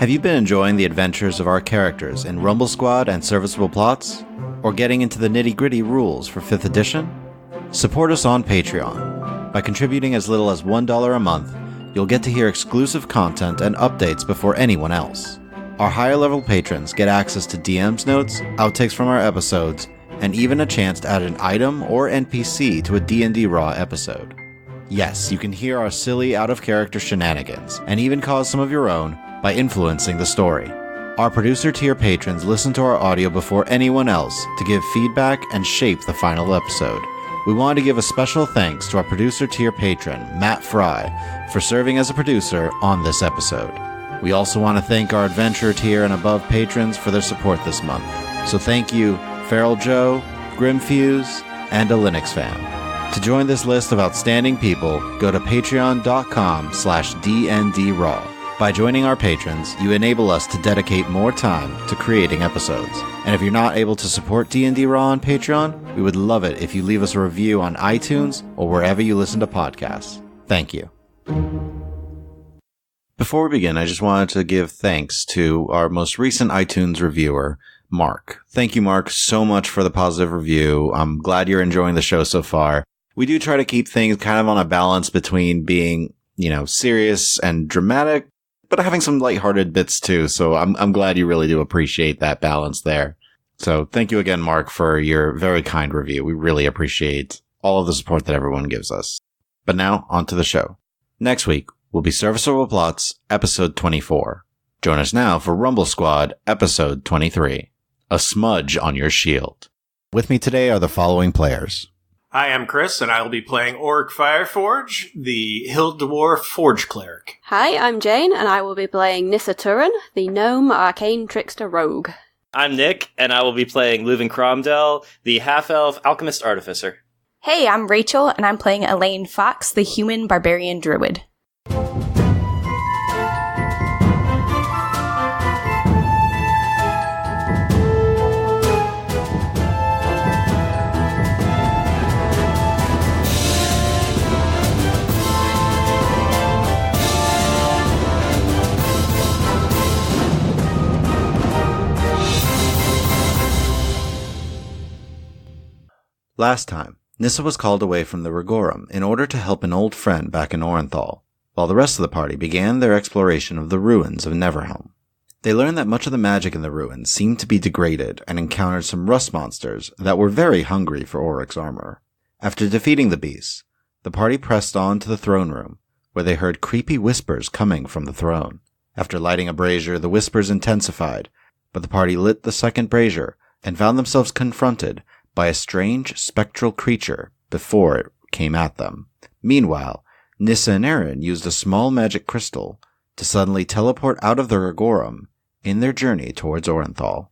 Have you been enjoying the adventures of our characters in Rumble Squad and Serviceable Plots? Or getting into the nitty-gritty rules for 5th edition? Support us on Patreon. By contributing as little as $1 a month, you'll get to hear exclusive content and updates before anyone else. Our higher-level patrons get access to DM's notes, outtakes from our episodes, and even a chance to add an item or NPC to a D&D RAW episode. Yes, you can hear our silly, out-of-character shenanigans, and even cause some of your own by influencing the story. Our producer tier patrons listen to our audio before anyone else to give feedback and shape the final episode. We want to give a special thanks to our producer tier patron, Matt Fry, for serving as a producer on this episode. We also want to thank our adventurer tier and above patrons for their support this month. So thank you, Feral Joe, Grimfuse, and a Linux fan. To join this list of outstanding people, go to patreon.com/DnDRaw. By joining our patrons, you enable us to dedicate more time to creating episodes. And if you're not able to support D&D RAW on Patreon, we would love it if you leave us a review on iTunes or wherever you listen to podcasts. Thank you. Before we begin, I just wanted to give thanks to our most recent iTunes reviewer, Mark. Thank you, Mark, so much for the positive review. I'm glad you're enjoying the show so far. We do try to keep things kind of on a balance between being, serious and dramatic, but having some lighthearted bits too, so I'm glad you really do appreciate that balance there. So thank you again, Mark, for your very kind review. We really appreciate all of the support that everyone gives us. But now, on to the show. Next week will be Serviceable Plots, Episode 24. Join us now for Rumble Squad, Episode 23. A Smudge on Your Shield. With me today are the following players. Hi, I'm Chris, and I will be playing Orc Fireforge, the Hill Dwarf Forge Cleric. Hi, I'm Jane, and I will be playing Nissa and Eryn, the Gnome Arcane Trickster Rogue. I'm Nick, and I will be playing Leuven Cromdell, the Half-Elf Alchemist Artificer. Hey, I'm Rachel, and I'm playing Elaine Fox, the Human Barbarian Druid. Last time, Nissa was called away from the Rigorum in order to help an old friend back in Orinthal, while the rest of the party began their exploration of the ruins of Neverhelm. They learned that much of the magic in the ruins seemed to be degraded and encountered some rust monsters that were very hungry for Auric's armor. After defeating the beasts, the party pressed on to the throne room, where they heard creepy whispers coming from the throne. After lighting a brazier, the whispers intensified, but the party lit the second brazier and found themselves confronted by a strange spectral creature before it came at them. Meanwhile, Nissa and Eryn used a small magic crystal to suddenly teleport out of the Rigorum in their journey towards Orinthal.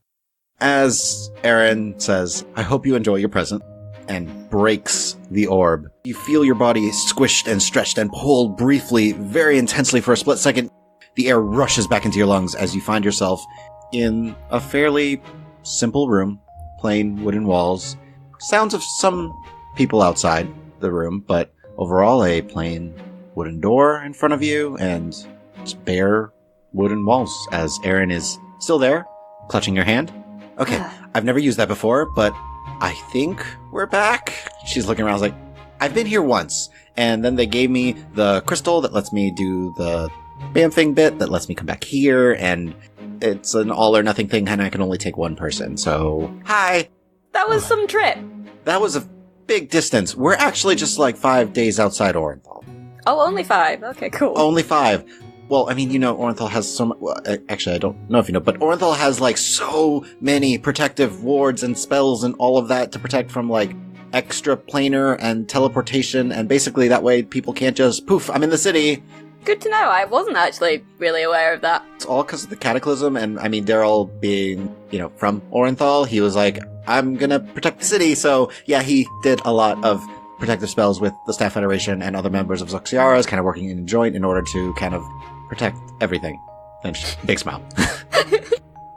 As Eryn says, "I hope you enjoy your present," and breaks the orb, you feel your body squished and stretched and pulled briefly, very intensely for a split second. The air rushes back into your lungs as you find yourself in a fairly simple room. Plain wooden walls, sounds of some people outside the room, but overall a plain wooden door in front of you and just bare wooden walls as Eryn is still there, clutching your hand. Okay, I've never used that before, but I think we're back. She's looking around like, I've been here once, and then they gave me the crystal that lets me do the bam thing bit that lets me come back here, and it's an all or nothing thing, and I can only take one person, so hi. That was some trip. That was a big distance. We're actually just like 5 days outside Orinthal. Oh, only 5. Okay, cool. Only 5. Well, I mean, Orinthal has so much. Well, actually, I don't know if you know, but Orinthal has like so many protective wards and spells and all of that to protect from like extra planar and teleportation, and basically that way people can't just poof, I'm in the city. Good to know. I wasn't actually really aware of that. It's all because of the Cataclysm, and I mean, Daryl being, from Orinthal, he was like, I'm gonna protect the city, so yeah, he did a lot of protective spells with the Staff Federation and other members of Zoxiara's, kind of working in joint in order to kind of protect everything. And big smile.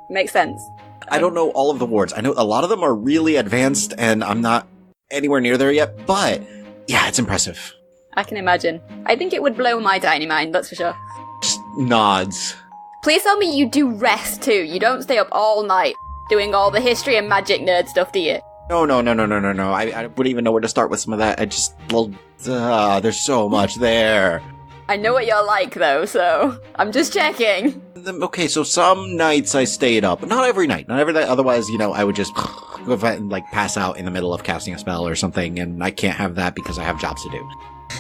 Makes sense. I don't know all of the wards. I know a lot of them are really advanced, and I'm not anywhere near there yet, but yeah, it's impressive. I can imagine. I think it would blow my tiny mind, that's for sure. Just nods. Please tell me you do rest too. You don't stay up all night doing all the history and magic nerd stuff, do you? No. I wouldn't even know where to start with some of that. There's so much there. I know what you're like, though, so I'm just checking. Okay, so some nights I stayed up. Not every night. Otherwise, I would just pass out in the middle of casting a spell or something, and I can't have that because I have jobs to do.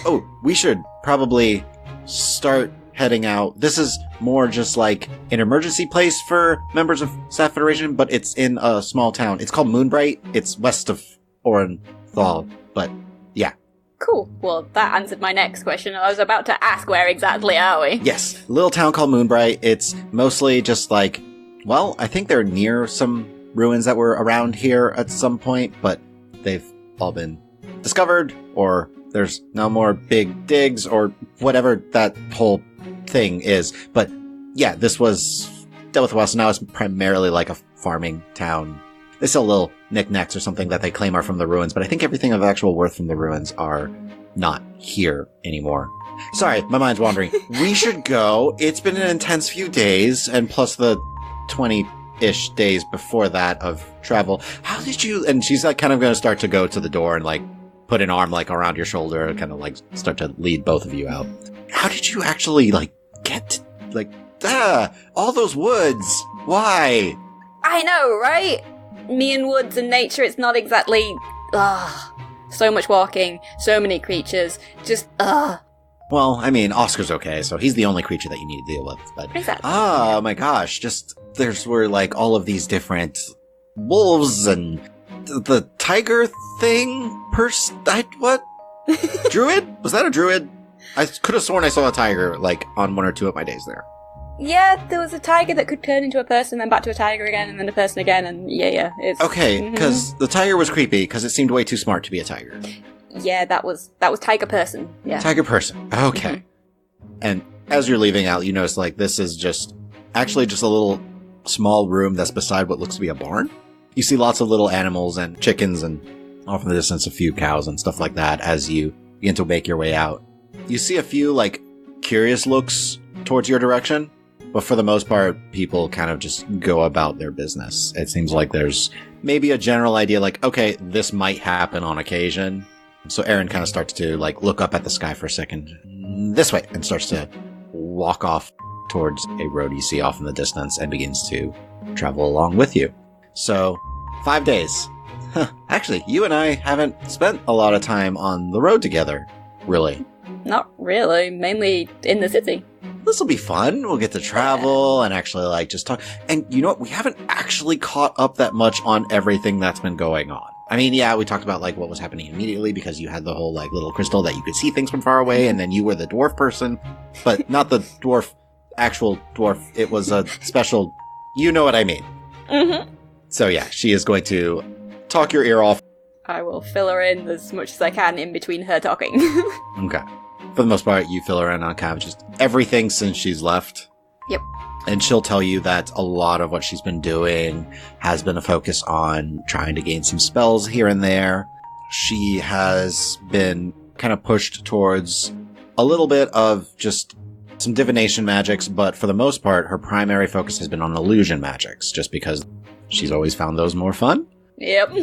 Oh, we should probably start heading out. This is more just like an emergency place for members of Staff Federation, but it's in a small town. It's called Moonbright. It's west of Orinthal, but yeah. Cool. Well, that answered my next question. I was about to ask, where exactly are we? Yes, a little town called Moonbright. It's mostly just I think they're near some ruins that were around here at some point, but they've all been discovered, or there's no more big digs, or whatever that whole thing is. But yeah, this was dealt with a while, so now it's primarily like a farming town. They sell little knickknacks or something that they claim are from the ruins, but I think everything of actual worth from the ruins are not here anymore. Sorry, my mind's wandering. We should go. It's been an intense few days, and plus the 20-ish days before that of travel. How did you... And she's kind of going to start to go to the door and put an arm around your shoulder and kind of start to lead both of you out. How did you actually get all those woods? Why? I know, right? Me and woods and nature, it's not exactly... So much walking, so many creatures, just... Well, I mean, Oscar's okay, so he's the only creature that you need to deal with. But exactly. Oh my gosh, were all of these different wolves and the tiger thing? What? Druid? Was that a druid? I could have sworn I saw a tiger, on one or two of my days there. Yeah, there was a tiger that could turn into a person, then back to a tiger again, and then a person again, and yeah. It's... Okay, because the tiger was creepy, because it seemed way too smart to be a tiger. Yeah, that was tiger person, yeah. Tiger person, okay. Mm-hmm. And as you're leaving out, you notice, this is just a little small room that's beside what looks to be a barn. You see lots of little animals and chickens, and off in the distance a few cows and stuff like that as you begin to make your way out. You see a few, curious looks towards your direction. But for the most part, people kind of just go about their business. It seems like there's maybe a general idea okay, this might happen on occasion. So Eryn kind of starts to look up at the sky for a second. This way. And starts to walk off towards a road you see off in the distance and begins to travel along with you. So 5 days. Actually, you and I haven't spent a lot of time on the road together, really. Not really. Mainly in the city. This will be fun. We'll get to travel and actually just talk. And you know what? We haven't actually caught up that much on everything that's been going on. I mean, yeah, we talked about what was happening immediately because you had the whole little crystal that you could see things from far away, and then you were the dwarf person, but not the actual dwarf. It was a special, you know what I mean. Mm-hmm. So yeah, she is going to talk your ear off. I will fill her in as much as I can in between her talking. Okay. For the most part, you fill her in on kind of just everything since she's left. Yep. And she'll tell you that a lot of what she's been doing has been a focus on trying to gain some spells here and there. She has been kind of pushed towards a little bit of just some divination magics, but for the most part, her primary focus has been on illusion magics, just because she's always found those more fun. Yep.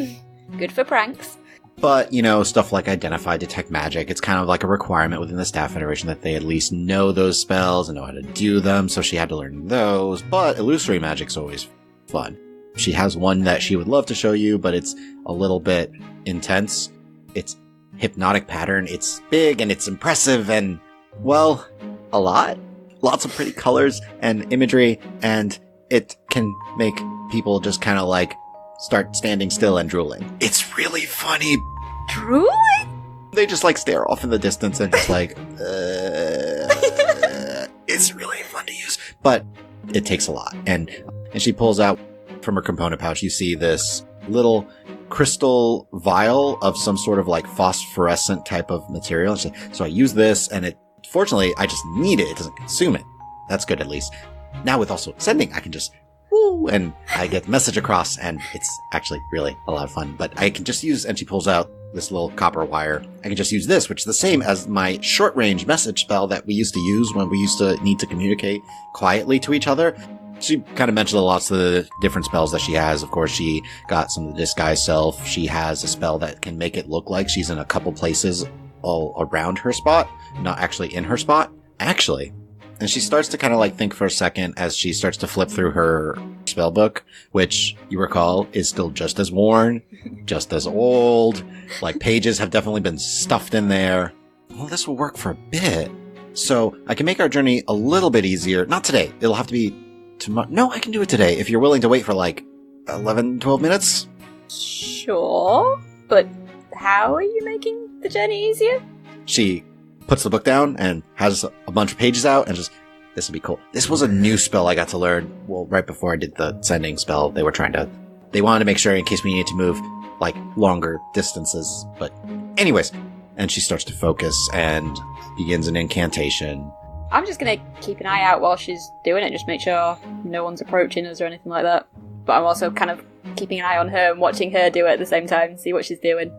Good for pranks. But, stuff like identify, detect magic, it's kind of like a requirement within the Staff Federation that they at least know those spells and know how to do them, so she had to learn those. But illusory magic's always fun. She has one that she would love to show you, but it's a little bit intense. It's hypnotic pattern, it's big and it's impressive and, well, a lot. Lots of pretty colors and imagery, and it can make people just kind of start standing still and drooling. It's really funny. Drooling? They just stare off in the distance and just it's really fun to use. But it takes a lot. And she pulls out from her component pouch, you see this little crystal vial of some sort of phosphorescent type of material. So I use this and fortunately, I just need it. It doesn't consume it. That's good at least. Now with also sending, I can just woo, and I get the message across, and it's actually really a lot of fun. But I can just use, and she pulls out this little copper wire. I can just use this, which is the same as my short-range message spell that we used to use when we used to need to communicate quietly to each other. She kind of mentioned lots of the different spells that she has. Of course, she got some of the disguise self. She has a spell that can make it look like she's in a couple places all around her spot, not actually in her spot. Actually. And she starts to kind of like think for a second as she starts to flip through her spell book, which you recall is still just as worn, just as old. Like pages have definitely been stuffed in there. Well, this will work for a bit. So I can make our journey a little bit easier. Not today. It'll have to be tomorrow. No, I can do it today if you're willing to wait for like 11, 12 minutes. Sure, but how are you making the journey easier? She puts the book down and has a bunch of pages out and just, this would be cool. This was a new spell I got to learn. Well, right before I did the sending spell, they wanted to make sure in case we needed to move like longer distances. But anyways, and she starts to focus and begins an incantation. I'm just gonna keep an eye out while she's doing it, just make sure no one's approaching us or anything like that. But I'm also kind of keeping an eye on her and watching her do it at the same time, see what she's doing.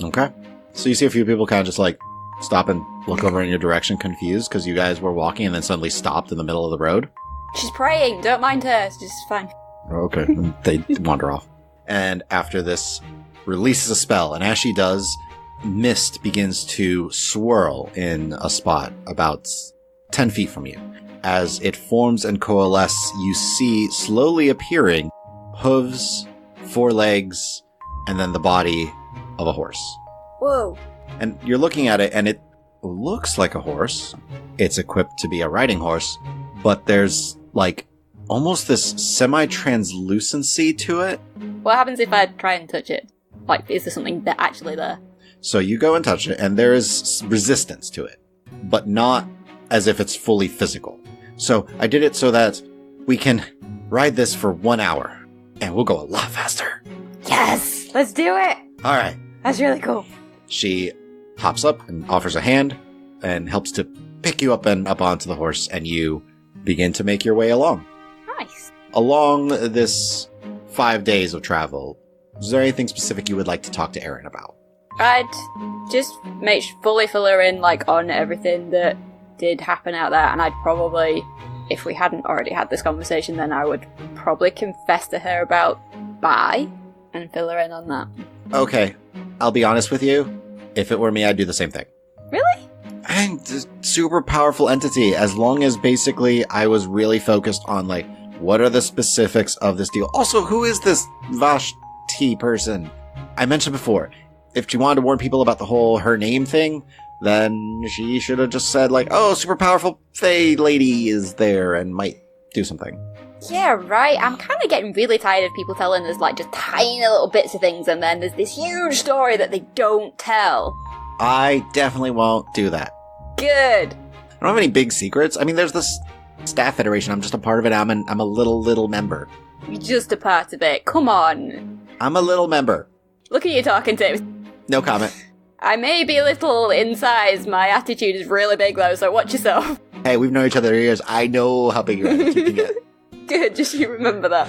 Okay. So you see a few people kind of just like stop and look over in your direction confused because you guys were walking and then suddenly stopped in the middle of the road. She's praying, don't mind her, it's just fine. Okay. They wander off. And after this, releases a spell, and as she does, mist begins to swirl in a spot about 10 feet from you. As it forms and coalesces, you see slowly appearing hooves, 4 legs, and then the body of a horse. Whoa. And you're looking at it, and it looks like a horse. It's equipped to be a riding horse, but there's, like, almost this semi-translucency to it. What happens if I try and touch it? Like, is there something actually there? So you go and touch it, and there is resistance to it, but not as if it's fully physical. So I did it so that we can ride this for 1 hour, and we'll go a lot faster. Yes! Let's do it! All right. That's really cool. She hops up and offers a hand and helps to pick you up and up onto the horse, and you begin to make your way along. Nice. Along this 5 days of travel, is there anything specific you would like to talk to Eryn about? I'd just fully fill her in, like, on everything that did happen out there, and I'd probably, if we hadn't already had this conversation, then I would probably confess to her about Bye and fill her in on that. Okay, I'll be honest with you. If it were me, I'd do the same thing. Really? I'm a super powerful entity, as long as basically I was really focused on, like, what are the specifics of this deal? Also, who is this Vashti person? I mentioned before, if she wanted to warn people about the whole her name thing, then she should have just said, like, oh, super powerful Fae lady is there and might do something. Yeah, right. I'm kind of getting really tired of people telling us, like, just tiny little bits of things, and then there's this huge story that they don't tell. I definitely won't do that. Good. I don't have any big secrets. I mean, there's this staff federation. I'm just a part of it. I'm a little member. You're just a part of it. Come on. I'm a little member. Look at you talking to. No comment. I may be little in size. My attitude is really big, though, so watch yourself. Hey, we've known each other for years. I know how big your attitude can get. Good, just you remember that.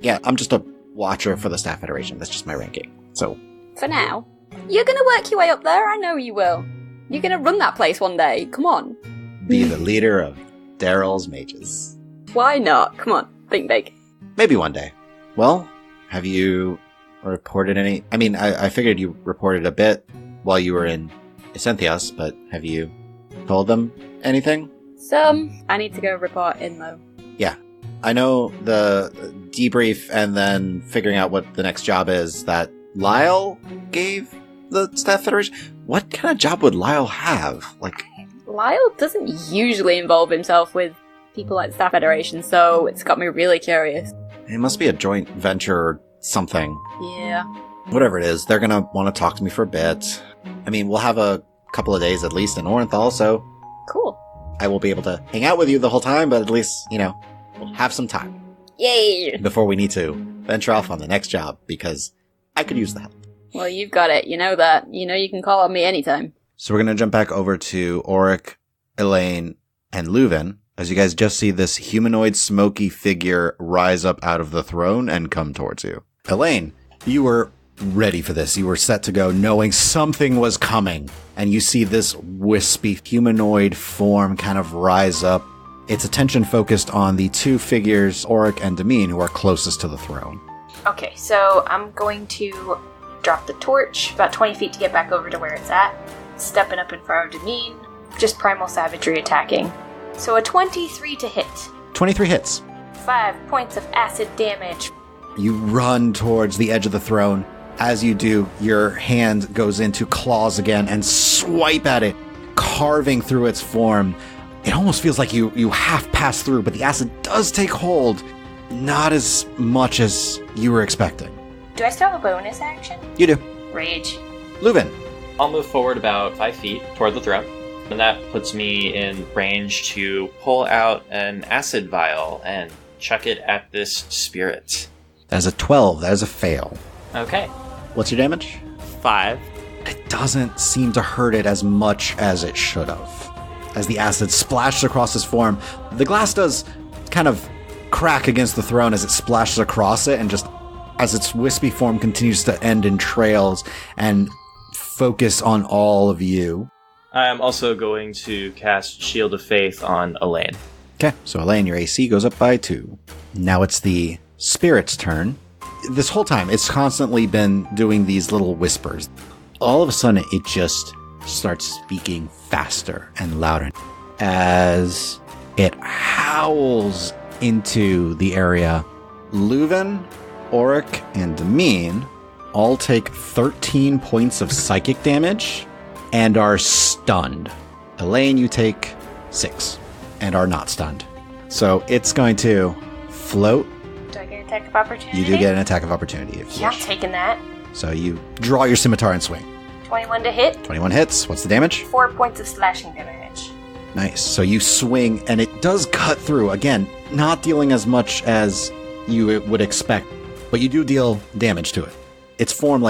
Yeah, I'm just a watcher for the staff federation. That's just my ranking. So, for now, you're gonna work your way up there. I know you will. You're gonna run that place one day. Come on. be the leader of Daryl's mages. Why not? Come on, think big. Maybe one day. Well, have you reported any? I mean, I figured you reported a bit while you were in Essenthias, but have you told them anything? Some. I need to go report in, though. Yeah. I know the debrief and then figuring out what the next job is that Lyle gave the Staff Federation. What kind of job would Lyle have? Lyle doesn't usually involve himself with people like the Staff Federation, so it's got me really curious. It must be a joint venture or something. Yeah. Whatever it is, they're gonna want to talk to me for a bit. I mean, we'll have a couple of days at least in Orinthal, so... Cool. I will be able to hang out with you the whole time, but at least, we'll have some time. Yay! Before we need to venture off on the next job, because I could use the help. Well, you've got it. You know that. You know you can call on me anytime. So we're going to jump back over to Auric, Elaine, and Leuven, as you guys just see this humanoid smoky figure rise up out of the throne and come towards you. Elaine, you were ready for this. You were set to go knowing something was coming. And you see this wispy humanoid form kind of rise up. Its attention focused on the two figures, Auric and Damine, who are closest to the throne. Okay, so I'm going to drop the torch about 20 feet to get back over to where it's at. Stepping up in front of Damine. Just primal savagery attacking. So a 23 to hit. 23 hits. 5 points of acid damage. You run towards the edge of the throne. As you do, your hand goes into claws again and swipe at it, carving through its form. It almost feels like you half pass through, but the acid does take hold. Not as much as you were expecting. Do I still have a bonus action? You do. Rage. Leuven. I'll move forward about 5 feet toward the throne, and that puts me in range to pull out an acid vial and chuck it at this spirit. That is a 12. That is a fail. Okay. What's your damage? 5. It doesn't seem to hurt it as much as it should have. As the acid splashes across his form, the glass does kind of crack against the throne as it splashes across it, and just as its wispy form continues to end in trails and focus on all of you. I am also going to cast Shield of Faith on Elaine. Okay, so Elaine, your AC goes up by 2. Now it's the spirit's turn. This whole time, it's constantly been doing these little whispers. All of a sudden, it just starts speaking faster and louder as it howls into the area. Leuven, Auric, and Damine all take 13 points of psychic damage and are stunned. Elaine, you take 6 and are not stunned. So it's going to float. Do I get an attack of opportunity? You do get an attack of opportunity if you Yeah, I'm wish. taking that. So you draw your scimitar and swing. 21 to hit. 21 hits. What's the damage? 4 points of slashing damage. Nice. So you swing, and it does cut through. Again, not dealing as much as you would expect, but you do deal damage to it. Its form,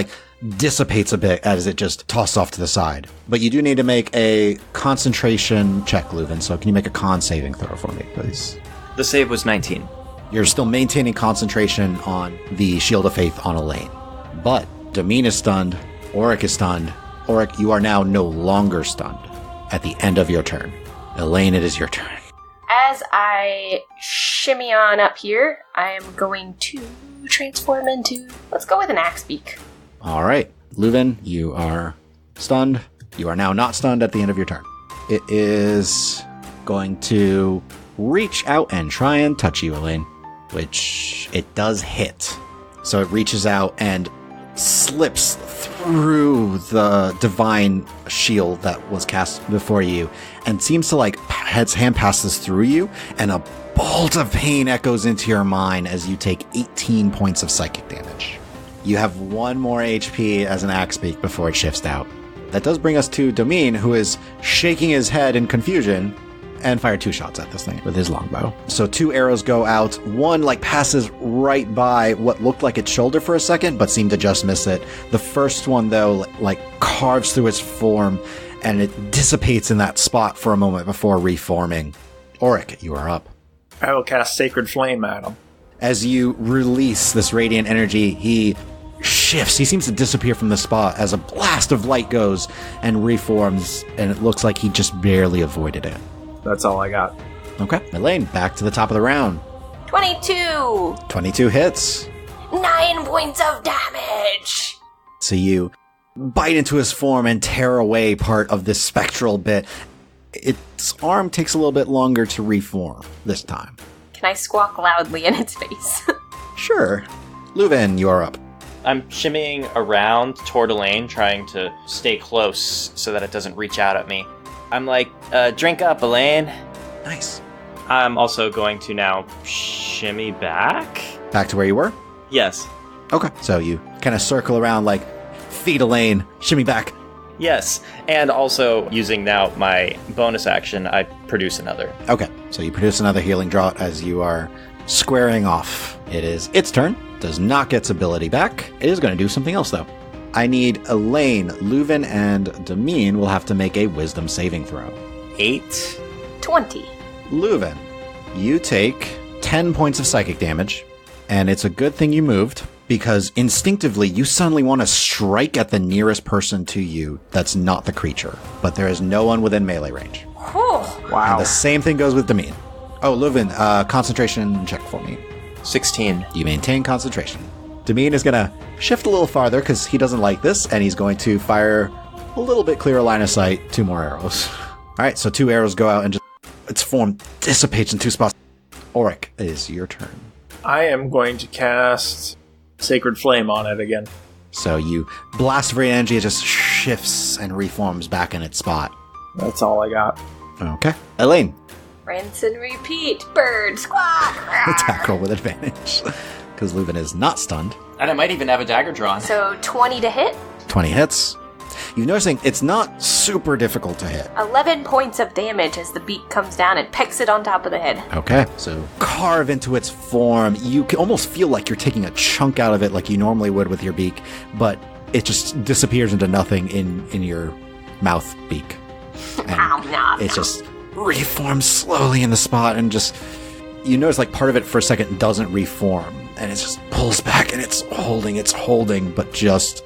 dissipates a bit as it just tosses off to the side. But you do need to make a concentration check, Leuven. So can you make a con saving throw for me, please? The save was 19. You're still maintaining concentration on the Shield of Faith on Elaine. But Damine is stunned. Auric is stunned. Auric, you are now no longer stunned at the end of your turn. Elaine, it is your turn. As I shimmy on up here, I am going to transform into... Let's go with an axe beak. All right. Leuven, you are stunned. You are now not stunned at the end of your turn. It is going to reach out and try and touch you, Elaine, which it does hit. So it reaches out and slips through the divine shield that was cast before you and seems to its hand passes through you, and a bolt of pain echoes into your mind as you take 18 points of psychic damage. You have 1 more HP as an axe beak before it shifts out. That does bring us to Damine, who is shaking his head in confusion and fired 2 shots at this thing with his longbow. So 2 arrows go out. One passes right by what looked like its shoulder for a second, but seemed to just miss it. The first one, though, carves through its form, and it dissipates in that spot for a moment before reforming. Auric, you are up. I will cast Sacred Flame at him. As you release this radiant energy, he shifts. He seems to disappear from the spot as a blast of light goes and reforms, and it looks like he just barely avoided it. That's all I got. Okay. Elaine, back to the top of the round. 22! 22 hits. 9 points of damage! So you bite into his form and tear away part of this spectral bit. Its arm takes a little bit longer to reform this time. Can I squawk loudly in its face? Sure. Leuven, you are up. I'm shimmying around toward Elaine, trying to stay close so that it doesn't reach out at me. I'm like, drink up, Elaine. Nice. I'm also going to now shimmy back. Back to where you were? Yes. Okay. So you kind of circle around feed Elaine, shimmy back. Yes. And also using now my bonus action, I produce another. Okay. So you produce another healing draught as you are squaring off. It is its turn. Does not get its ability back. It is going to do something else, though. I need Elaine, Leuven, and Damine will have to make a wisdom saving throw. 8. 20. Leuven, you take 10 points of psychic damage, and it's a good thing you moved, because instinctively you suddenly want to strike at the nearest person to you that's not the creature, but there is no one within melee range. Wow. And the same thing goes with Demine. Oh, Leuven, concentration check for me. 16. You maintain concentration. Demine is going to shift a little farther because he doesn't like this, and he's going to fire a little bit clearer line of sight, 2 more arrows. All right, so 2 arrows go out and just its form dissipates in 2 spots. Auric, it is your turn. I am going to cast Sacred Flame on it again. So you blast of energy, it just shifts and reforms back in its spot. That's all I got. Okay. Elaine, Rinse and repeat. Bird squawk. attack roll with advantage. Because Leuven is not stunned. And I might even have a dagger drawn. So 20 to hit. 20 hits. You're noticing it's not super difficult to hit. 11 points of damage as the beak comes down and pecks it on top of the head. Okay. So carve into its form. You can almost feel like you're taking a chunk out of it like you normally would with your beak, but it just disappears into nothing in your mouth beak. And it just reforms slowly in the spot, and just you notice like part of it for a second doesn't reform, and it just pulls back, and it's holding, but just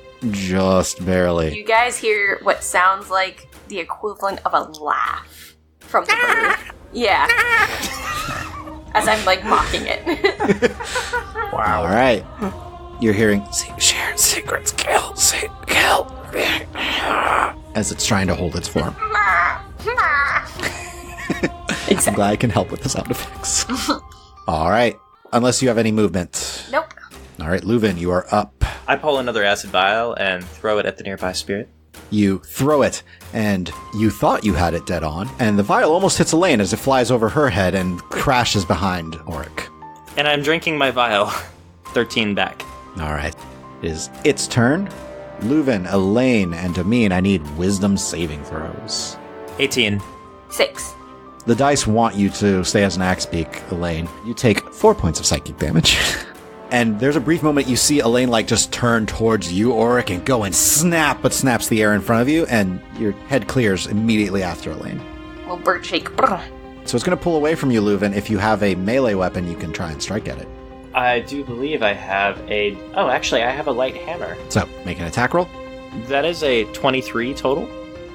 barely. You guys hear what sounds like the equivalent of a laugh from the bird. Yeah. As I'm like mocking it. Wow. All right. You're hearing share secrets, kill, as it's trying to hold its form. I'm glad I can help with the sound effects. All right. Unless you have any movement. Nope. All right, Leuven, you are up. I pull another acid vial and throw it at the nearby spirit. You throw it, and you thought you had it dead on, and the vial almost hits Elaine as it flies over her head and crashes behind Auric. And I'm drinking my vial. 13 back. All right. It is its turn. Leuven, Elaine, and Demine, I need wisdom saving throws. 18. 6. The dice want you to stay as an Axebeak, Elaine. You take 4 points of psychic damage. And there's a brief moment you see Elaine like just turn towards you, Auric, and go and snap, but snaps the air in front of you, and your head clears immediately after Elaine. Little bird shake. Brr. So it's going to pull away from you, Leuven. If you have a melee weapon, you can try and strike at it. I do believe I have a... Oh, actually, I have a light hammer. So, make an attack roll. That is a 23 total.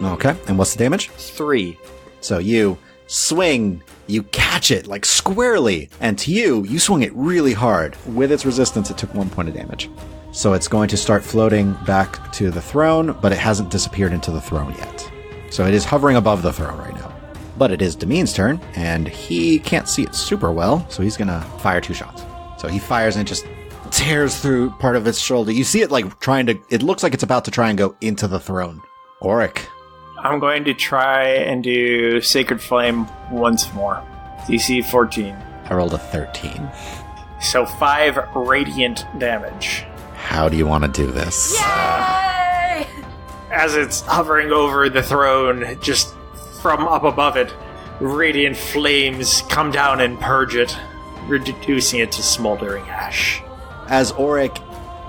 Okay, and what's the damage? 3. So you swing, you catch it like squarely, and to you swing it really hard. With its resistance, it took 1 point of damage. So it's going to start floating back to the throne, but it hasn't disappeared into the throne yet. So it is hovering above the throne right now. But it is Demine's turn, and he can't see it super well, so he's gonna fire 2 shots. So he fires and it just tears through part of its shoulder. You see it like it looks like it's about to try and go into the throne. Auric. I'm going to try and do Sacred Flame once more. DC 14. I rolled a 13. So 5 radiant damage. How do you want to do this? Yay! As it's hovering over the throne, just from up above it, radiant flames come down and purge it, reducing it to smoldering ash. As Auric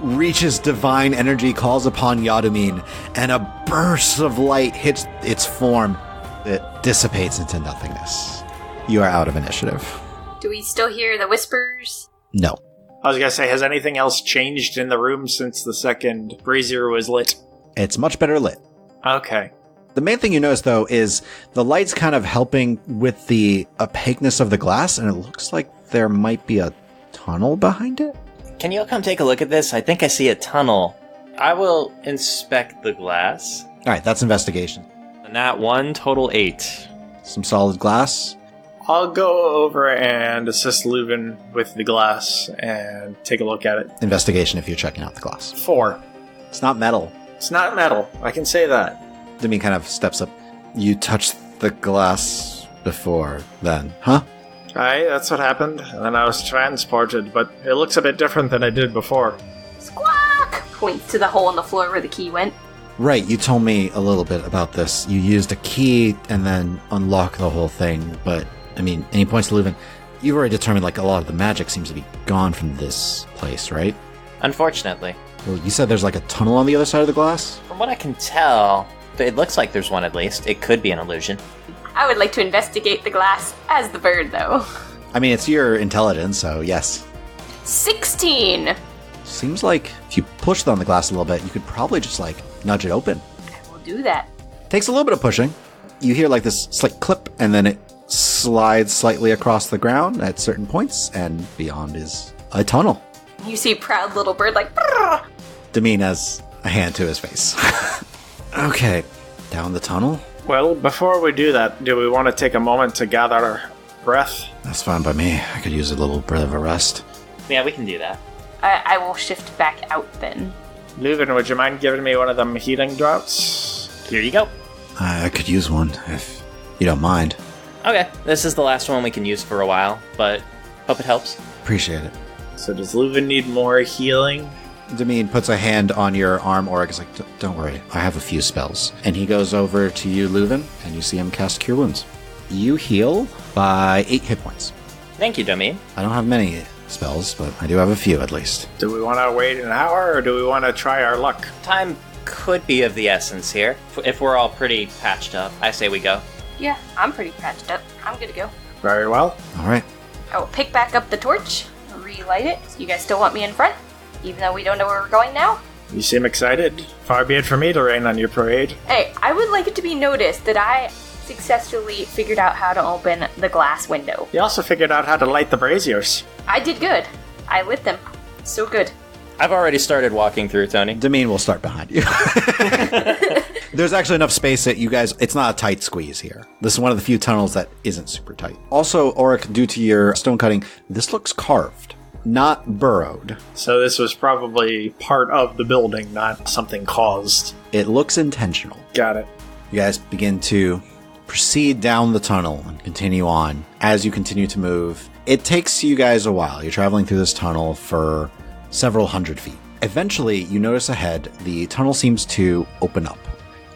reaches divine energy, calls upon Yadamine, and a burst of light hits its form, it dissipates into nothingness. You are out of initiative. Do we still hear the whispers? No. I was going to say, has anything else changed in the room since the second brazier was lit? It's much better lit. Okay. The main thing you notice, though, is the light's kind of helping with the opaqueness of the glass, and it looks like there might be a tunnel behind it. Can you all come take a look at this? I think I see a tunnel. I will inspect the glass. All right, that's investigation. And that 1, total 8. Some solid glass. I'll go over and assist Leuven with the glass and take a look at it. Investigation if you're checking out the glass. 4. It's not metal. It's not metal. I can say that. Demine kind of steps up. You touched the glass before then, huh? Aye, that's what happened. And then I was transported, but it looks a bit different than I did before. Squawk! Points to the hole in the floor where the key went. Right, you told me a little bit about this. You used a key and then unlocked the whole thing, but, I mean, any points to Leuven? You've already determined, like, a lot of the magic seems to be gone from this place, right? Unfortunately. Well, you said there's, like, a tunnel on the other side of the glass? From what I can tell, it looks like there's one at least. It could be an illusion. I would like to investigate the glass as the bird, though. I mean, it's your intelligence, so yes. 16! Seems like if you pushed on the glass a little bit, you could probably just, nudge it open. I will do that. Takes a little bit of pushing. You hear, this slight clip, and then it slides slightly across the ground at certain points, and beyond is a tunnel. You see proud little bird "Brrr!" Demean has a hand to his face. Okay, down the tunnel. Well, before we do that, do we want to take a moment to gather our breath? That's fine by me. I could use a little bit of a rest. Yeah, we can do that. I will shift back out then. Leuven, would you mind giving me one of them healing drops? Here you go. I could use one, if you don't mind. Okay, this is the last one we can use for a while, but hope it helps. Appreciate it. So does Leuven need more healing? Demean puts a hand on your arm. Auric is like, don't worry, I have a few spells. And he goes over to you, Leuven, and you see him cast Cure Wounds. You heal by 8 hit points. Thank you, Domain. I don't have many spells, but I do have a few at least. Do we want to wait an hour, or do we want to try our luck? Time could be of the essence here. If we're all pretty patched up, I say we go. Yeah, I'm pretty patched up. I'm good to go. Very well. All right. I will pick back up the torch, relight it. You guys still want me in front? Even though we don't know where we're going now? You seem excited. Far be it from me to rain on your parade. Hey, I would like it to be noticed that I successfully figured out how to open the glass window. You also figured out how to light the braziers. I did good. I lit them. So good. I've already started walking through, Tony. Demean will start behind you. There's actually enough space that you guys, it's not a tight squeeze here. This is one of the few tunnels that isn't super tight. Also, Auric, due to your stone cutting, this looks carved, not burrowed. So this was probably part of the building, not something caused. It looks intentional. Got it. You guys begin to proceed down the tunnel and continue on. As you continue to move, it takes you guys a while. You're traveling through this tunnel for several hundred feet. Eventually, you notice ahead, the tunnel seems to open up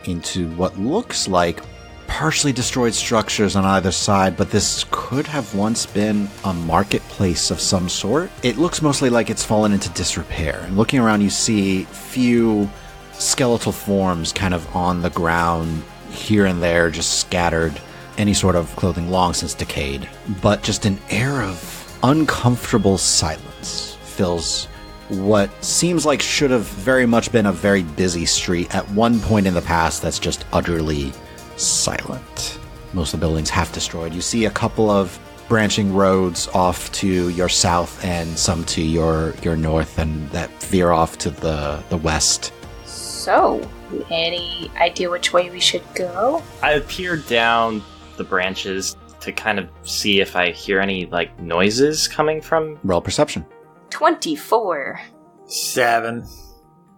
into what looks like partially destroyed structures on either side, but this could have once been a marketplace of some sort. It looks mostly like it's fallen into disrepair. And looking around, you see few skeletal forms kind of on the ground here and there, just scattered, any sort of clothing long since decayed. But just an air of uncomfortable silence fills what seems like should have very much been a very busy street at one point in the past that's just utterly silent. Most of the buildings half destroyed. You see a couple of branching roads off to your south and some to your north, and that veer off to the west. So, any idea which way we should go? I peered down the branches to kind of see if I hear any, noises coming from... Roll perception. 24. 7.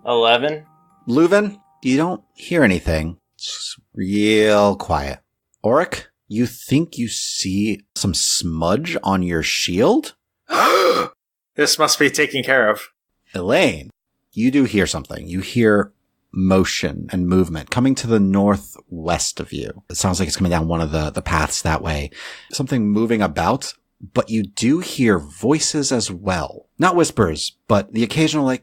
11. Leuven, you don't hear anything. It's real quiet. Auric, you think you see some smudge on your shield? This must be taken care of. Elaine, you do hear something. You hear motion and movement coming to the northwest of you. It sounds like it's coming down one of the paths that way. Something moving about, but you do hear voices as well. Not whispers, but the occasional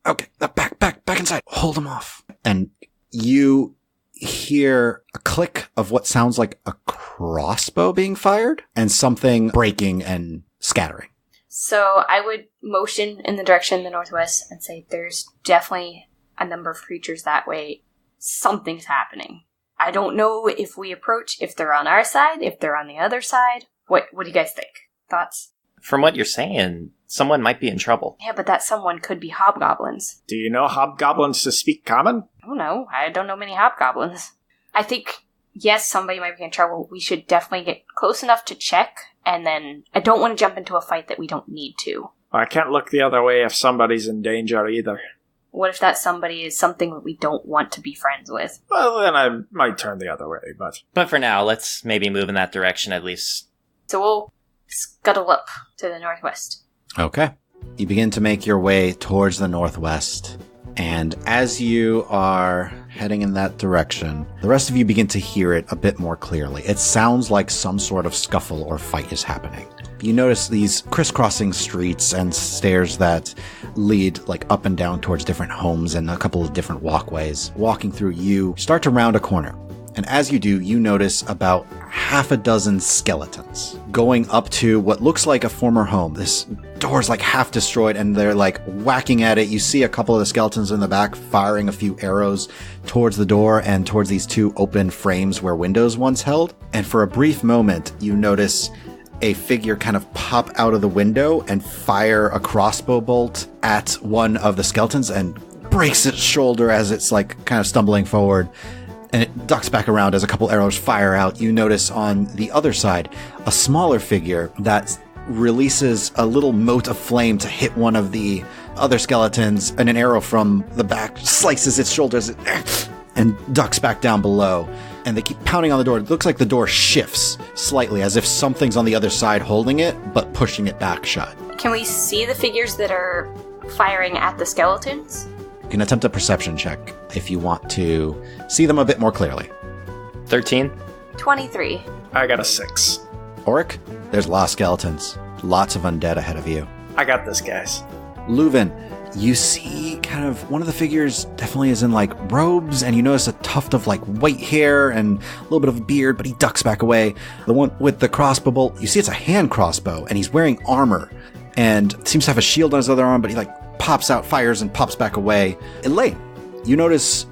okay, back inside. Hold them off. And you hear a click of what sounds like a crossbow being fired and something breaking and scattering. So I would motion in the direction of the northwest and say there's definitely a number of creatures that way. Something's happening. I don't know if we approach, if they're on our side, if they're on the other side. What do you guys think? Thoughts? From what you're saying, someone might be in trouble. Yeah, but that someone could be hobgoblins. Do you know hobgoblins to speak common? I don't know. I don't know many hobgoblins. I think, yes, somebody might be in trouble. We should definitely get close enough to check, and then I don't want to jump into a fight that we don't need to. I can't look the other way if somebody's in danger either. What if that somebody is something that we don't want to be friends with? Well, then I might turn the other way, but... But for now, let's maybe move in that direction at least. So we'll scuttle up to the northwest. Okay. You begin to make your way towards the northwest, and as you are heading in that direction, the rest of you begin to hear it a bit more clearly. It sounds like some sort of scuffle or fight is happening. You notice these crisscrossing streets and stairs that lead up and down towards different homes and a couple of different walkways. Walking through, you start to round a corner, And as you do, you notice about half a dozen skeletons going up to what looks like a former home. This door's like half destroyed and they're like whacking at it. You see a couple of the skeletons in the back firing a few arrows towards the door and towards these two open frames where windows once held. And for a brief moment, you notice a figure kind of pop out of the window and fire a crossbow bolt at one of the skeletons and breaks its shoulder as it's like kind of stumbling forward. And it ducks back around as a couple arrows fire out. You notice on the other side a smaller figure that releases a little mote of flame to hit one of the other skeletons, and an arrow from the back slices its shoulders and ducks back down below. And they keep pounding on the door. It looks like the door shifts slightly as if something's on the other side holding it, but pushing it back shut. Can we see the figures that are firing at the skeletons? You can attempt a perception check if you want to see them a bit more clearly. 13. 23. I got a 6. Oric, there's a lot of skeletons. Lots of undead ahead of you. I got this, guys. Leuven, you see kind of one of the figures definitely is in like robes, and you notice a tuft of like white hair and a little bit of a beard, but he ducks back away. The one with the crossbow bolt, you see it's a hand crossbow, and he's wearing armor and seems to have a shield on his other arm, but he like pops out, fires, and pops back away. Elaine, you notice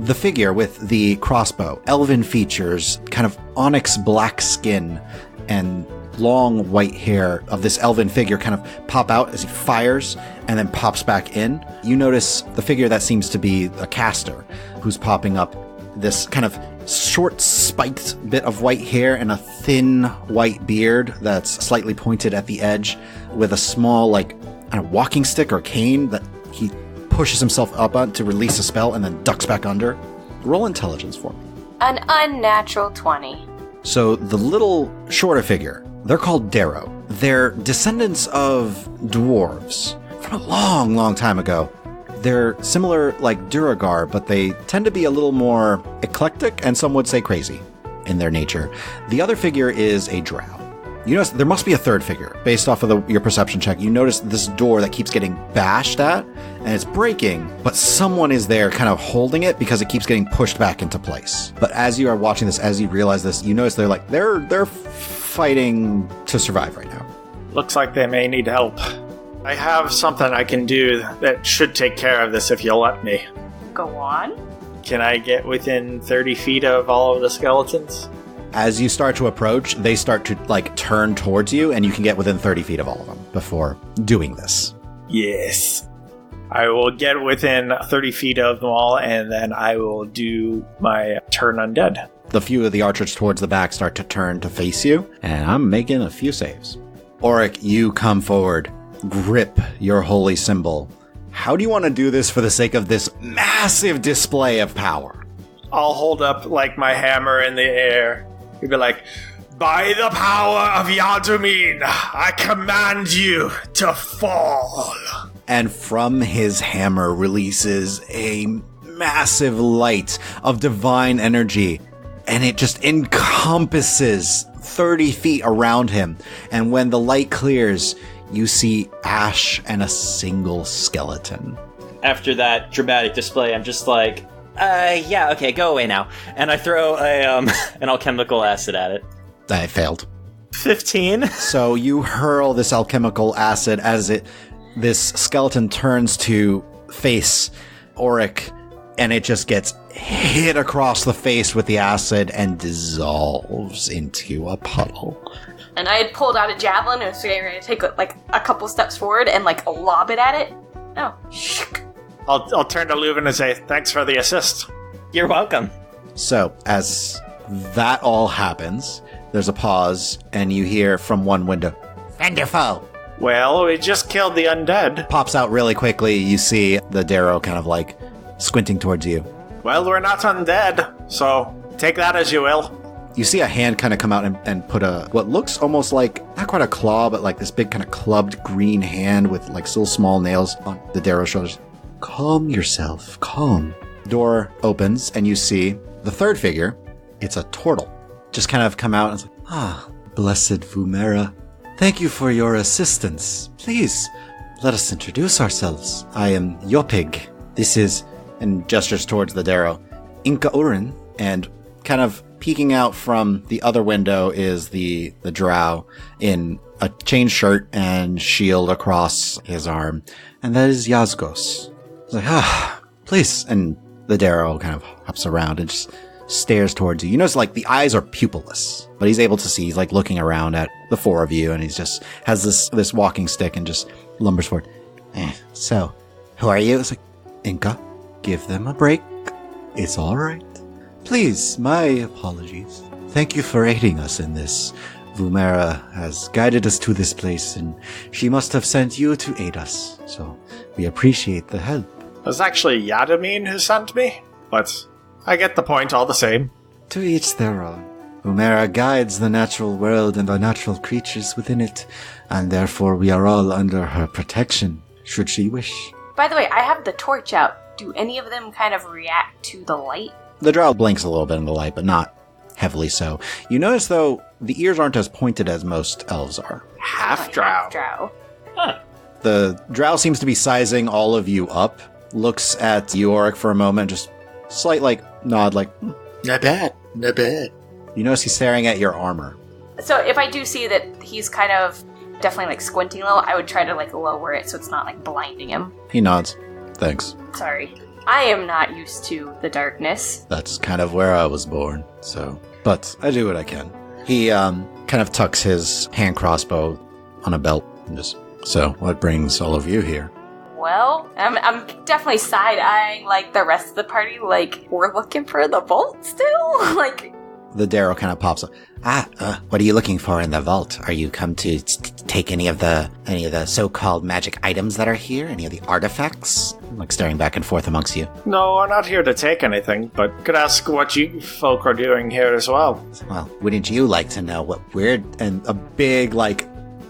the figure with the crossbow, elven features, kind of onyx black skin, and long white hair of this elven figure kind of pop out as he fires and then pops back in. You notice the figure that seems to be a caster who's popping up, this kind of short spiked bit of white hair and a thin white beard that's slightly pointed at the edge with a small like walking stick or cane that he pushes himself up on to release a spell and then ducks back under. Roll intelligence for me. An unnatural 20. So the little shorter figure, they're called Darrow. They're descendants of dwarves from a long, long time ago. They're similar like Duragar, but they tend to be a little more eclectic and some would say crazy in their nature. The other figure is a drow. You notice there must be a third figure based off of your perception check. You notice this door that keeps getting bashed at and it's breaking, but someone is there kind of holding it because it keeps getting pushed back into place. But as you are watching this, as you realize this, you notice they're fighting to survive right now. Looks like they may need help. I have something I can do that should take care of this if you'll let me. Go on. Can I get within 30 feet of all of the skeletons? As you start to approach, they start to like turn towards you, and you can get within 30 feet of all of them before doing this. Yes. I will get within 30 feet of them all, and then I will do my turn undead. The few of the archers towards the back start to turn to face you, and I'm making a few saves. Oric, you come forward, grip your holy symbol. How do you want to do this for the sake of this massive display of power? I'll hold up like my hammer in the air. He'd be like, by the power of Yadumin, I command you to fall. And from his hammer releases a massive light of divine energy, and it just encompasses 30 feet around him. And when the light clears, you see ash and a single skeleton. After that dramatic display, I'm just like, yeah, okay, go away now. And I throw an alchemical acid at it. I failed. 15. So you hurl this alchemical acid as this skeleton turns to face Oric, and it just gets hit across the face with the acid and dissolves into a puddle. And I had pulled out a javelin and was going to take like a couple steps forward and like lob it at it. Oh, shook. I'll turn to Leuven and say, thanks for the assist. You're welcome. So, as that all happens, there's a pause, and you hear from one window, "Friend or foe?" Well, we just killed the undead. Pops out really quickly. You see the Darrow kind of like squinting towards you. Well, we're not undead, so take that as you will. You see a hand kind of come out and put what looks almost like, not quite a claw, but like this big kind of clubbed green hand with like still small nails on the Darrow's shoulders. Calm yourself, calm. Door opens and you see the third figure. It's a turtle. Just kind of come out and it's like, blessed Vumera. Thank you for your assistance. Please, let us introduce ourselves. I am Yopig. This is, and gestures towards the Darrow, Inca Eryn, and kind of peeking out from the other window is the drow in a chain shirt and shield across his arm. And that is Yazgos. He's like, please. And the Darrow kind of hops around and just stares towards you. You notice, like, the eyes are pupilless, but he's able to see. He's, like, looking around at the four of you, and he's just has this walking stick and just lumbers forward. So, who are you? It's like, Inca, give them a break. It's all right. Please, my apologies. Thank you for aiding us in this. Vumera has guided us to this place, and she must have sent you to aid us. So, we appreciate the help. It was actually Yadamine who sent me, but I get the point all the same. To each their own. Vumera guides the natural world and the natural creatures within it, and therefore we are all under her protection, should she wish. By the way, I have the torch out. Do any of them kind of react to the light? The drow blinks a little bit in the light, but not heavily so. You notice, though, the ears aren't as pointed as most elves are. Half drow. Huh. The drow seems to be sizing all of you up, looks at Yorick for a moment, just slight, nod, Not bad. Not bad. You notice he's staring at your armor. So if I do see that he's kind of definitely squinting low, I would try to lower it so it's not blinding him. He nods. Thanks. Sorry. I am not used to the darkness. That's kind of where I was born, so. But I do what I can. He kind of tucks his hand crossbow on a belt and just, so what brings all of you here? Well, I'm definitely side-eyeing the rest of the party, we're looking for the vault still? The Darrow kind of pops up. What are you looking for in the vault? Are you come to take any of the so-called magic items that are here? Any of the artifacts? Staring back and forth amongst you. No, we're not here to take anything, but could ask what you folk are doing here as well. Well, wouldn't you like to know what we're... And a big,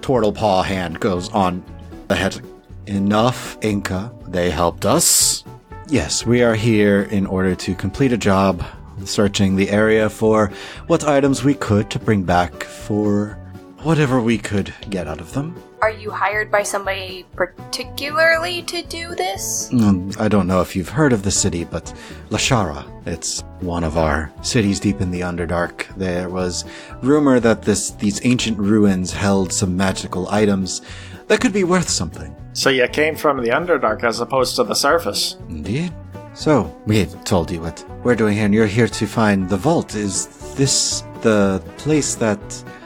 turtle paw hand goes on the head. Enough, Inca. They helped us. Yes, we are here in order to complete a job, searching the area for what items we could to bring back for whatever we could get out of them. Are you hired by somebody particularly to do this? I don't know if you've heard of the city, but Lashara, it's one of our cities deep in the Underdark. There was rumor that these ancient ruins held some magical items that could be worth something. So you came from the Underdark as opposed to the surface? Indeed. So, we told you what we're doing here, and you're here to find the vault. Is this the place that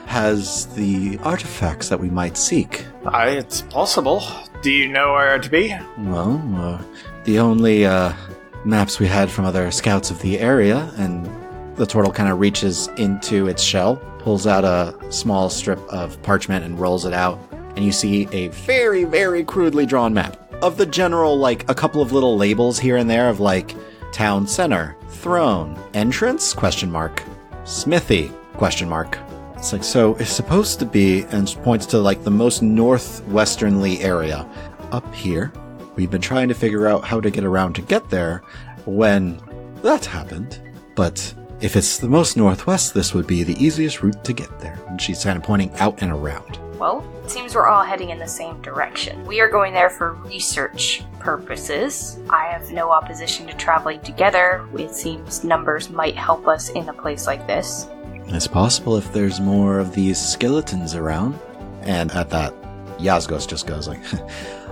has the artifacts that we might seek? It's possible. Do you know where to be? Well, the only maps we had from other scouts of the area, and the turtle kind of reaches into its shell, pulls out a small strip of parchment and rolls it out, and you see a very, very crudely drawn map of the general, a couple of little labels here and there of town center, throne, entrance, ? Smithy, ? It's so it's supposed to be, and points to the most northwesternly area up here. We've been trying to figure out how to get around to get there when that happened. But if it's the most northwest, this would be the easiest route to get there. And she's kind of pointing out and around. Well, it seems we're all heading in the same direction. We are going there for research purposes. I have no opposition to traveling together. It seems numbers might help us in a place like this. It's possible if there's more of these skeletons around. And at that, Yazgos just goes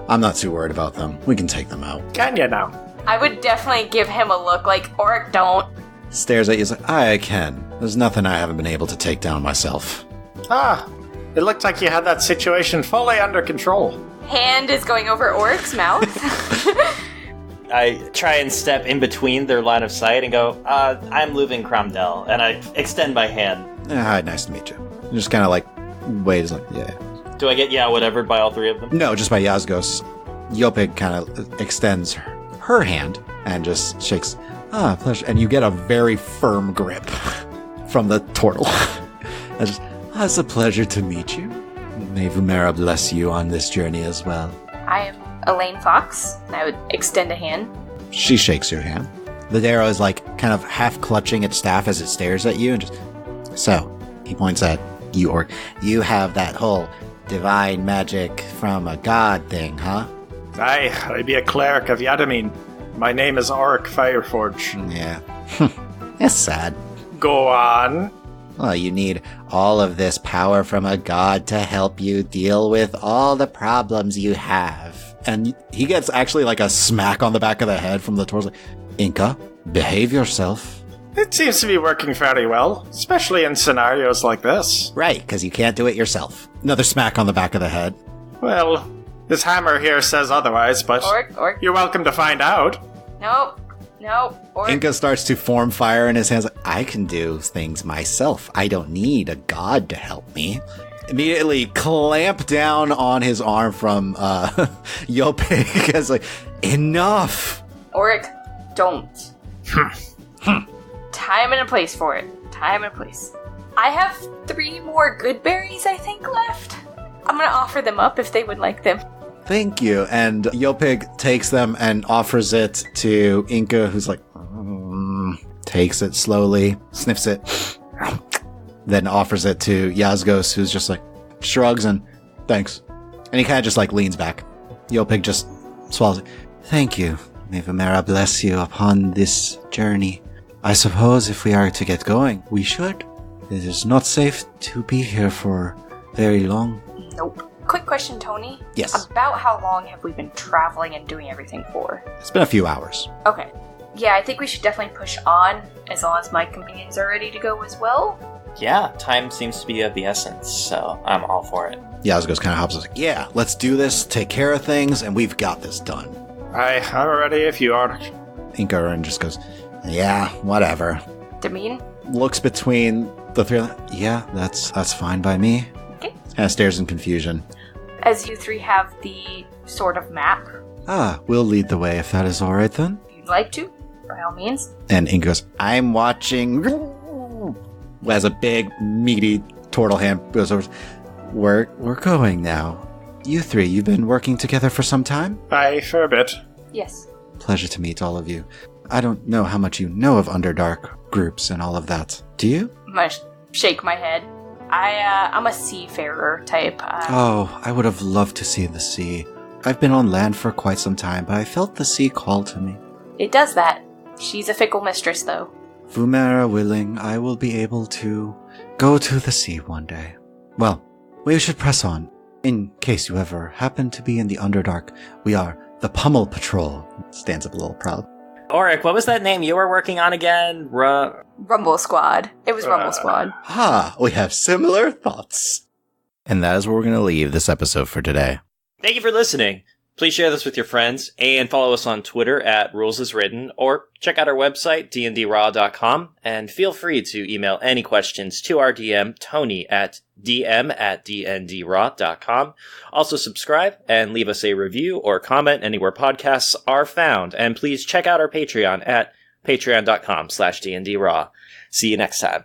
I'm not too worried about them. We can take them out. Can you now? I would definitely give him a look Oric, don't. Stares at you, I can. There's nothing I haven't been able to take down myself. It looked like you had that situation fully under control. Hand is going over Oric's mouth. I try and step in between their line of sight and go, I'm Leuven Cromdell, and I extend my hand. Hi, nice to meet you. Just kind of waves yeah. Do I get whatever by all three of them? No, just by Yazgos. Yopig kind of extends her hand and just shakes, pleasure. And you get a very firm grip from the turtle. And just, it's a pleasure to meet you. May Vumera bless you on this journey as well. I am Elaine Fox. I would extend a hand. She shakes your hand. The Darrow is kind of half clutching its staff as it stares at you and just... So, he points at you, or you have that whole divine magic from a god thing, huh? Aye, I be a cleric of Yadamine. My name is Auric Fireforge. Yeah. It's sad. Go on. Well, you need all of this power from a god to help you deal with all the problems you have. And he gets actually like a smack on the back of the head from the torso. Inca, behave yourself. It seems to be working fairly well, especially in scenarios like this. Right, because you can't do it yourself. Another smack on the back of the head. Well, this hammer here says otherwise, but Orc. you're welcome to find out. Nope. Orc. Inca starts to form fire in his hands. I can do things myself. I don't need a god to help me. Immediately clamp down on his arm from Yopik because like, enough. Oric, don't. Time and a place for it. Time and a place. I have 3 more good berries, I think, left. I'm gonna offer them up if they would like them. Thank you. And Yopig takes them and offers it to Inca, who's like, takes it slowly, sniffs it, then offers it to Yazgos, who's just like, shrugs and thanks. And he kind of just like leans back. Yopig just swallows it. Thank you. May Vimera bless you upon this journey. I suppose if we are to get going, we should. It is not safe to be here for very long. Nope. Quick question, Tony. Yes. About how long have we been traveling and doing everything for? It's been a few hours. Okay. Yeah, I think we should definitely push on, as long as my companions are ready to go as well. Yeah, time seems to be of the essence, so I'm all for it. Yazgos kind of hops like, yeah, let's do this, take care of things, and we've got this done. I'm ready if you are. Inca and just goes, yeah, whatever. Demean? Looks between the three of them. Yeah, that's fine by me. Okay. Kind of stares in confusion. As you 3 have the sort of map, Ah, we'll lead the way if that is all right then. if you'd like to, by all means. And Inca goes, I'm watching. As a big, meaty turtle hand goes over. We're going now. You 3, you've been working together for some time? Aye, for a bit. Yes. Pleasure to meet all of you. I don't know how much you know of Underdark groups and all of that. Do you? I'm gonna shake my head. I'm a seafarer type. Oh, I would have loved to see the sea. I've been on land for quite some time, but I felt the sea call to me. It does that. She's a fickle mistress, though. Vumera willing, I will be able to go to the sea one day. Well, we should press on. In case you ever happen to be in the Underdark, we are the Pummel Patrol. Stands up a little proud. Oric, what was that name you were working on again? Rumble Squad. It was Rumble Squad. Ah, we have similar thoughts. And that is where we're going to leave this episode for today. Thank you for listening. Please share this with your friends and follow us on Twitter at RulesAsWritten or check out our website, dndraw.com, and feel free to email any questions to our DM, Tony, at dm@dndraw.com. Also subscribe and leave us a review or comment anywhere podcasts are found. And please check out our Patreon at patreon.com/dndraw. See you next time.